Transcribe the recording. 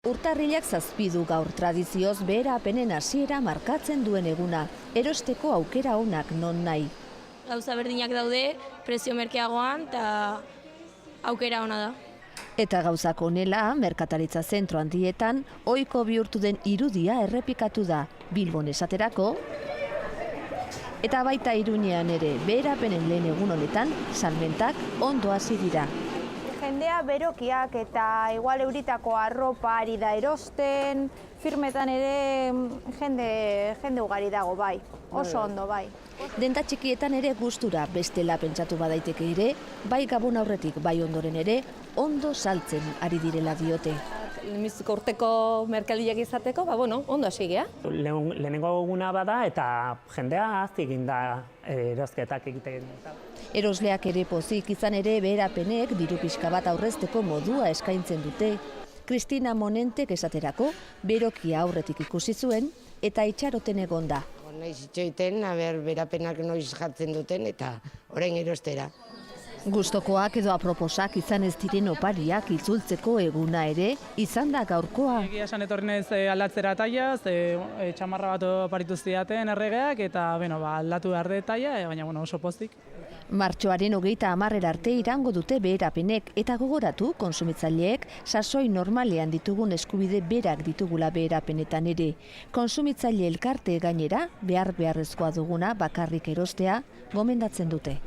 Urtarrilak 7 du gaur tradizioz beherapenen hasiera markatzen duen eguna, erosteko aukera onak non nahi. Gauza berdinak daude, prezio merkeagoan eta aukera ona da. Eta gauzak honela, merkataritza zentro handietan, ohiko bihurtu den irudia errepikatu da, Bilbon esaterako, eta baita Iruñean ere beherapenen lehen egun honetan, salmentak ondo hasi dira. Jendea berokiak eta igual euritako arropa ari da erosten, firmetan ere jende ugari dago bai, oso ondo bai. Denda txikietan ere gustura bestela pentsatu badaiteke ere, bai gabon aurretik bai ondoren ere, ondo saltzen ari direla diote. Lehenbiziko urteko merkadilak izateko, ondo hasi gea. Lehenengo eguna bada eta jendea azti egin da erosketak egiten. Erosleak ere pozik izan ere beherapenek diru pixka bat aurrezteko modua eskaintzen dute. Kristina Monentek esaterako, berokia aurretik ikusi zuen eta itxaroten egon da. Naiz itxoiten, beherapenak noiz jartzen duten eta orain erostera. Gustokoak edo aproposak izan ez diren opariak itzultzeko eguna ere, izan da gaurkoa. Egia esan etorri naiz aldatzera taila, txamarra bat oparitu zidaten erregeak eta aldatu behar de taila, baina oso pozik. Martxoaren 30 arte irango dute beherapenek eta gogoratu kontsumitzaileek sasoi normalean ditugun eskubide berak ditugula beherapenetan ere. Kontsumitzaile elkarte gainera beharrezkoa duguna bakarrik erostea gomendatzen dute.